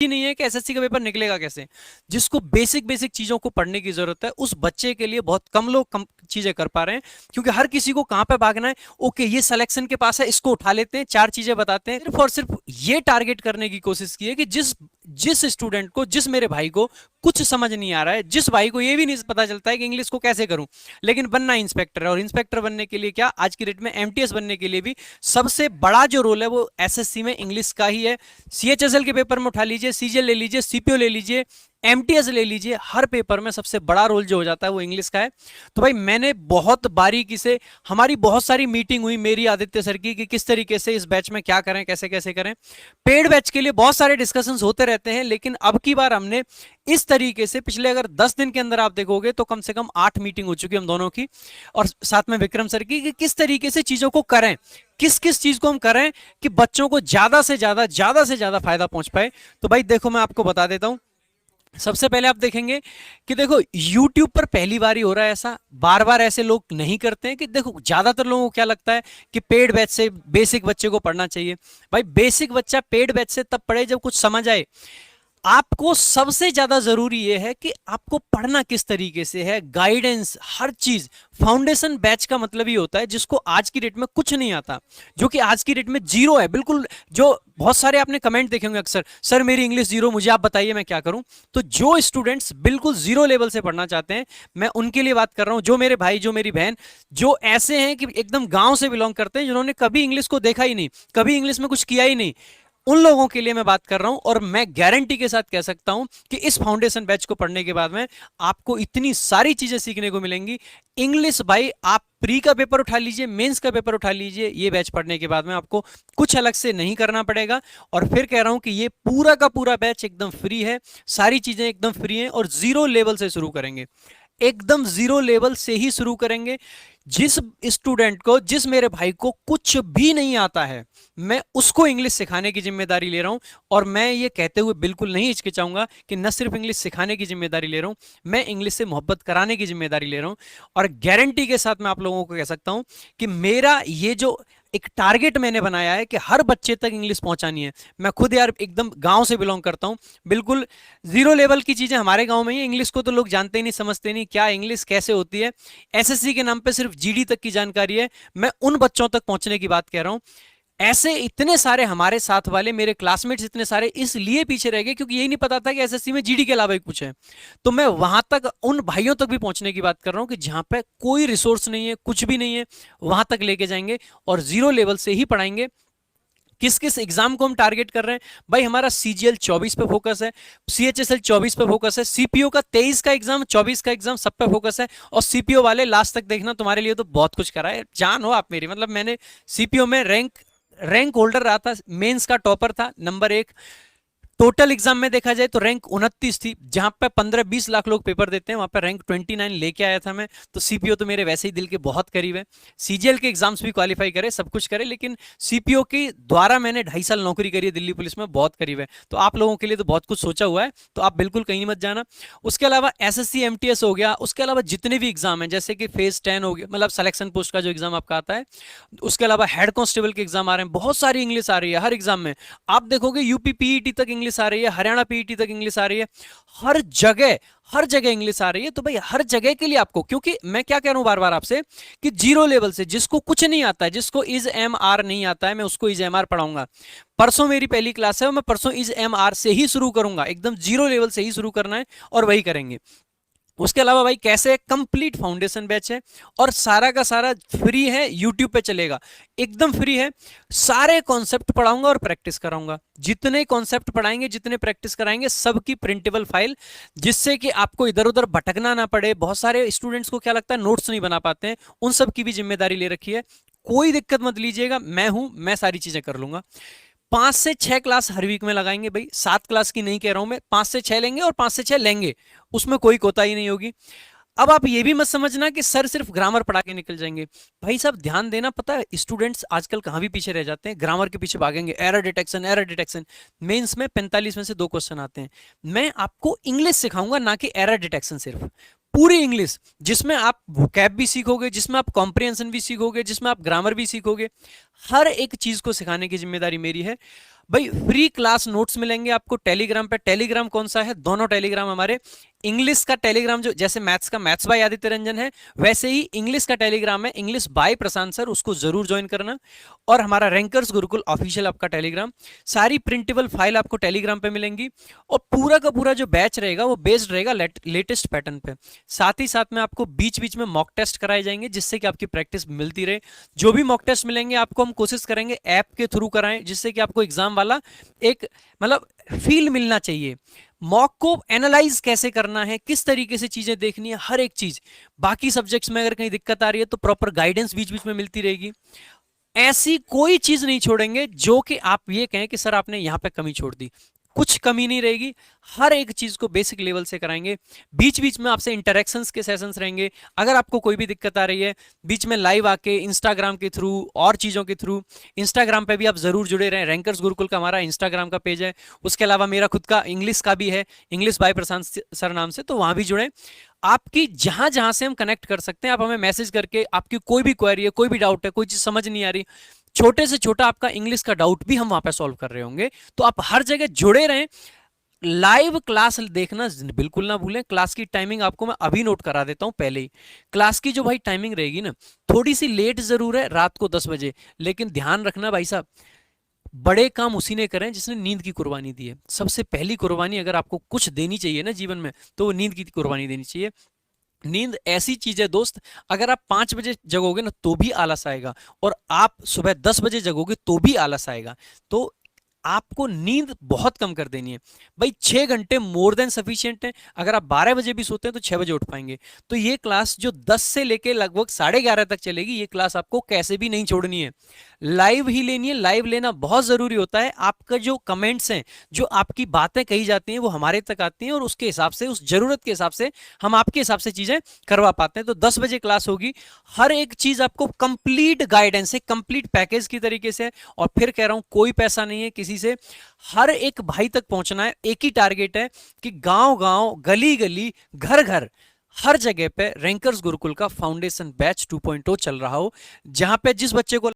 ही नहीं है कि एसएससी का पेपर निकलेगा कैसे। जिसको बेसिक बेसिक चीजों को पढ़ने की जरूरत है, उस बच्चे के लिए बहुत कम लोग कम चीजें कर पा रहे हैं, क्योंकि हर किसी को कहां पे भागना है। ओके, ये सिलेक्शन के पास है, इसको उठा लेते हैं, चार चीजें बताते हैं, सिर्फ और सिर्फ ये टारगेट करने की कोशिश की है कि जिस जिस स्टूडेंट को, जिस मेरे भाई को कुछ समझ नहीं आ रहा है, जिस भाई को ये भी नहीं पता चलता है कि इंग्लिश को कैसे करूं, लेकिन बनना इंस्पेक्टर है, और इंस्पेक्टर बनने के लिए क्या, आज की डेट में एमटीएस बनने के लिए भी सबसे बड़ा जो रोल है वो एसएससी में इंग्लिश का ही है। सीएचएसएल के पेपर में उठा लीजिए, सीजीएल ले लीजिए, सीपीओ ले लीजिए, एमटीएस ले लीजिए, हर पेपर में सबसे बड़ा रोल जो हो जाता है वो इंग्लिश का है। तो भाई मैंने बहुत बारीकी से, हमारी बहुत सारी मीटिंग हुई मेरी आदित्य सर की, कि किस तरीके से इस बैच में क्या करें, कैसे कैसे करें। पेड बैच के लिए बहुत सारे डिस्कशंस होते रहते हैं, लेकिन अब की बार हमने इस तरीके से, पिछले अगर 10 दिन के अंदर आप देखोगे तो कम से कम 8 मीटिंग हो चुकी है हम दोनों की, और साथ में विक्रम सर की, कि किस तरीके से चीजों को करें, किस किस चीज को हम करें कि बच्चों को ज्यादा फायदा पहुंच पाए। तो भाई देखो, मैं आपको बता देता हूं। सबसे पहले आप देखेंगे कि देखो YouTube पर पहली बार ही हो रहा है ऐसा, बार बार ऐसे लोग नहीं करते हैं। कि देखो ज्यादातर लोगों को क्या लगता है कि पेड बैच से बेसिक बच्चे को पढ़ना चाहिए। भाई बेसिक बच्चा पेड बैच से तब पढ़े जब कुछ समझ आए। आपको सबसे ज्यादा जरूरी यह है कि आपको पढ़ना किस तरीके से है, गाइडेंस, हर चीज। फाउंडेशन बैच का मतलब ही होता है जिसको आज की डेट में कुछ नहीं आता, जो कि आज की डेट में जीरो है बिल्कुल। जो बहुत सारे आपने कमेंट देखे होंगे अक्सर, सर मेरी इंग्लिश जीरो, मुझे आप बताइए मैं क्या करूं। तो जो स्टूडेंट्स बिल्कुल जीरो लेवल से पढ़ना चाहते हैं, मैं उनके लिए बात कर रहा हूं। जो मेरे भाई, जो मेरी बहन, जो ऐसे हैं कि एकदम गांव से बिलोंग करते हैं, जिन्होंने कभी इंग्लिश को देखा ही नहीं, कभी इंग्लिश में कुछ किया ही नहीं, उन लोगों के लिए मैं बात कर रहा हूं। और मैं गारंटी के साथ कह सकता हूं कि इस फाउंडेशन बैच को पढ़ने के बाद में आपको इतनी सारी चीजें सीखने को मिलेंगी। इंग्लिश भाई, आप प्री का पेपर उठा लीजिए, मेंस का पेपर उठा लीजिए, ये बैच पढ़ने के बाद में आपको कुछ अलग से नहीं करना पड़ेगा। और फिर कह रहा हूं कि ये पूरा का पूरा बैच एकदम फ्री है, सारी चीजें एकदम फ्री हैं, और जीरो लेवल से शुरू करेंगे, एकदम जीरो लेवल से ही शुरू करेंगे। जिस स्टूडेंट को, जिस मेरे भाई को कुछ भी नहीं आता है, मैं उसको इंग्लिश सिखाने की जिम्मेदारी ले रहा हूं। और मैं ये कहते हुए बिल्कुल नहीं हिचकिचाऊंगा कि न सिर्फ इंग्लिश सिखाने की जिम्मेदारी ले रहा हूं, मैं इंग्लिश से मोहब्बत कराने की जिम्मेदारी ले रहा हूं। और गारंटी के साथ मैं आप लोगों को कह सकता हूं कि मेरा ये जो एक टारगेट मैंने बनाया है कि हर बच्चे तक इंग्लिश पहुंचानी है। मैं खुद यार एकदम गांव से बिलोंग करता हूं, बिल्कुल जीरो लेवल की चीजें हमारे गांव में ही। इंग्लिश को तो लोग जानते ही नहीं, समझते नहीं क्या इंग्लिश कैसे होती है। एसएससी के नाम पे सिर्फ जीडी तक की जानकारी है। मैं उन बच्चों तक पहुंचने की बात कह रहा हूं। ऐसे इतने सारे हमारे साथ वाले, मेरे क्लासमेट्स इतने सारे इसलिए पीछे रह गए क्योंकि यही नहीं पता था कि एसएससी में जीडी के अलावा ही कुछ है। तो मैं वहां तक, उन भाइयों तक भी पहुंचने की बात कर रहा हूं कि जहां पे कोई रिसोर्स नहीं है, कुछ भी नहीं है, वहां तक लेके जाएंगे और जीरो लेवल से ही पढ़ाएंगे। किस किस एग्जाम को हम टारगेट कर रहे हैं भाई? हमारा सीजीएल 24 पे फोकस है, सीएचएसएल 24 पे फोकस है, सीपीओ का 23 का एग्जाम, 24 का एग्जाम, सब पे फोकस है। और सीपीओ वाले लास्ट तक देखना, तुम्हारे लिए तो बहुत कुछ करा है, जान हो आप मेरी। मतलब मैंने सीपीओ में रैंक होल्डर रहा था, मेंस का टॉपर था, नंबर 1। टोटल एग्जाम में देखा जाए तो रैंक 29 थी, जहां पे 15-20 लाख लोग पेपर देते हैं, वहां पे रैंक 29 लेके आया था मैं। तो सीपीओ तो मेरे वैसे ही दिल के बहुत करीब है। सीजीएल के एग्जाम्स भी क्वालिफाई करे, सब कुछ करे, लेकिन सीपीओ के द्वारा मैंने 2.5 साल नौकरी करी है दिल्ली पुलिस में, बहुत करीब है। तो आप लोगों के लिए तो बहुत कुछ सोचा हुआ है, तो आप बिल्कुल कहीं मत जाना। उसके अलावा एसएससी एमटीएस हो गया, उसके अलावा जितने भी एग्जाम है, जैसे कि फेज 10 हो गया, मतलब सिलेक्शन पोस्ट का जो एग्जाम आपका आता है, उसके अलावा हेड कांस्टेबल के एग्जाम आ रहे हैं, बहुत सारी इंग्लिश आ रही है हर एग्जाम में। आप देखोगे यूपी पीईटी तक इंग्लिश आ रही है, हरियाणा पीईटी तक इंग्लिश आ रही है, हर जगह, हर जगह इंग्लिश आ रही है। तो भाई हर जगह के लिए आपको, क्योंकि मैं क्या कह रहा हूं बार बार आपसे कि जीरो लेवल से, जिसको कुछ नहीं आता है, जिसको इज एम आर नहीं आता है, मैं उसको इज एम आर पढ़ाऊंगा। परसों मेरी पहली क्लास है और मैं परसों इज एम आर से ही शुरू करूंगा, एकदम जीरो लेवल से ही शुरू करना है और वही करेंगे। उसके अलावा भाई कैसे, कंप्लीट फाउंडेशन बैच है और सारा का सारा फ्री है, यूट्यूब पे चलेगा, एकदम फ्री है। सारे कॉन्सेप्ट पढ़ाऊंगा और प्रैक्टिस कराऊंगा। जितने कॉन्सेप्ट पढ़ाएंगे, जितने प्रैक्टिस कराएंगे, सबकी प्रिंटेबल फाइल, जिससे कि आपको इधर उधर भटकना ना पड़े। बहुत सारे स्टूडेंट्स को क्या लगता है नोट्स नहीं बना पाते हैं, उन सब की भी जिम्मेदारी ले रखी है। कोई दिक्कत मत लीजिएगा, मैं हूं, मैं सारी चीजें कर लूंगा। 5 से 6 क्लास हर वीक में लगाएंगे भाई, 7 क्लास की नहीं कह रहा हूं मैं, 5 से 6 लेंगे और 5 से 6 लेंगे, उसमें कोई कोताही नहीं होगी। अब आप ये भी मत समझना कि सर सिर्फ ग्रामर पढ़ा के निकल जाएंगे। भाई साहब ध्यान देना, पता है स्टूडेंट्स आजकल कहां भी पीछे रह जाते हैं, ग्रामर के पीछे भागेंगे, error detection, error detection. Mains में 45 में से 2 क्वेश्चन आते हैं। मैं आपको इंग्लिश सिखाऊंगा, ना कि एरर डिटेक्शन, सिर्फ पूरी इंग्लिश, जिसमें आप वोकैब भी सीखोगे, जिसमें आप कॉम्प्रिहेंशन भी सीखोगे, जिसमें आप ग्रामर भी सीखोगे। हर एक चीज को सिखाने की जिम्मेदारी मेरी है। भाई फ्री क्लास नोट्स मिलेंगे आपको टेलीग्राम पे। टेलीग्राम कौन सा है? दोनों टेलीग्राम हमारे। इंग्लिश का टेलीग्राम जो जैसे मैथ्स का मैथ्स बाय आदित्य रंजन है, वैसे ही इंग्लिश का टेलीग्राम है इंग्लिश बाय प्रशांत सर, उसको जरूर ज्वाइन करना। और हमारा रैंकर्स गुरुकुल ऑफिशियल आपका टेलीग्राम, सारी प्रिंटेबल फाइल आपको टेलीग्राम पे मिलेंगी। और पूरा का पूरा जो बैच रहेगा वो बेस्ड रहेगा लेटेस्ट पैटर्न पे। साथ ही साथ में आपको बीच बीच में मॉक टेस्ट कराए जाएंगे, जिससे कि आपकी प्रैक्टिस मिलती रहे। जो भी मॉक टेस्ट मिलेंगे आपको हम कोशिश करेंगे ऐप के थ्रू कराएं, जिससे कि आपको एग्जाम वाला एक मतलब फील मिलना चाहिए। मॉक को एनालाइज कैसे करना है, किस तरीके से चीजें देखनी है, हर एक चीज। बाकी सब्जेक्ट्स में अगर कहीं दिक्कत आ रही है तो प्रॉपर गाइडेंस बीच बीच में मिलती रहेगी। ऐसी कोई चीज नहीं छोड़ेंगे जो कि आप ये कहें कि सर आपने यहां पे कमी छोड़ दी, कुछ कमी नहीं रहेगी। हर एक चीज को बेसिक लेवल से कराएंगे। बीच बीच में आपसे इंटरेक्शंस के सेशंस रहेंगे। अगर आपको कोई भी दिक्कत आ रही है, बीच में लाइव आके इंस्टाग्राम के थ्रू और चीजों के थ्रू, इंस्टाग्राम पे भी आप जरूर जुड़े रहें। रैंकर्स गुरुकुल का हमारा इंस्टाग्राम का पेज है। उसके अलावा मेरा खुद का इंग्लिश का भी है, इंग्लिश बाय प्रशांत सर नाम से, तो वहां भी जुड़े। आपकी जहां जहां से हम कनेक्ट कर सकते हैं, आप हमें मैसेज करके आपकी कोई भी क्वेरी है, कोई भी डाउट है, कोई चीज समझ नहीं आ रही, छोटे से छोटा आपका इंग्लिश का डाउट भी हम वहां पे सॉल्व कर रहे होंगे। तो आप हर जगह जुड़े रहें। लाइव क्लास देखना बिल्कुल ना भूलें। क्लास की टाइमिंग आपको मैं अभी नोट करा देता हूं पहले ही। क्लास की जो भाई टाइमिंग रहेगी ना, थोड़ी सी लेट जरूर है, रात को 10 बजे, लेकिन ध्यान रखना भाई साहब, बड़े काम उसी ने करें जिसने नींद की कुर्बानी दी है। सबसे पहली कुर्बानी अगर आपको कुछ देनी चाहिए ना जीवन में, तो वो नींद की कुर्बानी देनी चाहिए। नींद ऐसी चीज है दोस्त, अगर आप 5 बजे जगोगे ना तो भी आलस आएगा, और आप सुबह 10 बजे जगोगे तो भी आलस आएगा। तो आपको नींद बहुत कम कर देनी है भाई। 6 घंटे मोर देन सफिशिएंट है। अगर आप 12 बजे भी सोते हैं तो 6 बजे उठ पाएंगे। तो ये क्लास जो 10 से लेके लगभग 11:30 तक चलेगी, ये क्लास आपको कैसे भी नहीं छोड़नी है, लाइव ही लेनी है। लाइव लेना बहुत जरूरी होता है। आपका जो कमेंट्स हैं, जो आपकी बातें कही जाती हैं, वो हमारे तक आती हैं, और उसके हिसाब से, उस जरूरत के हिसाब से हम आपके हिसाब से चीजें करवा पाते हैं। तो 10 बजे क्लास होगी। हर एक चीज आपको कंप्लीट गाइडेंस है, कंप्लीट पैकेज की तरीके से। और फिर कह रहा हूं, कोई पैसा नहीं है किसी से, हर एक भाई तक पहुंचना है। एक ही टारगेट है कि गांव गांव, गली गली, घर घर, हर जगह पे रैंकर्स गुरुकुल का फाउंडेशन बैच 2.0 चल रहा हो, जहां पे जिस बच्चे को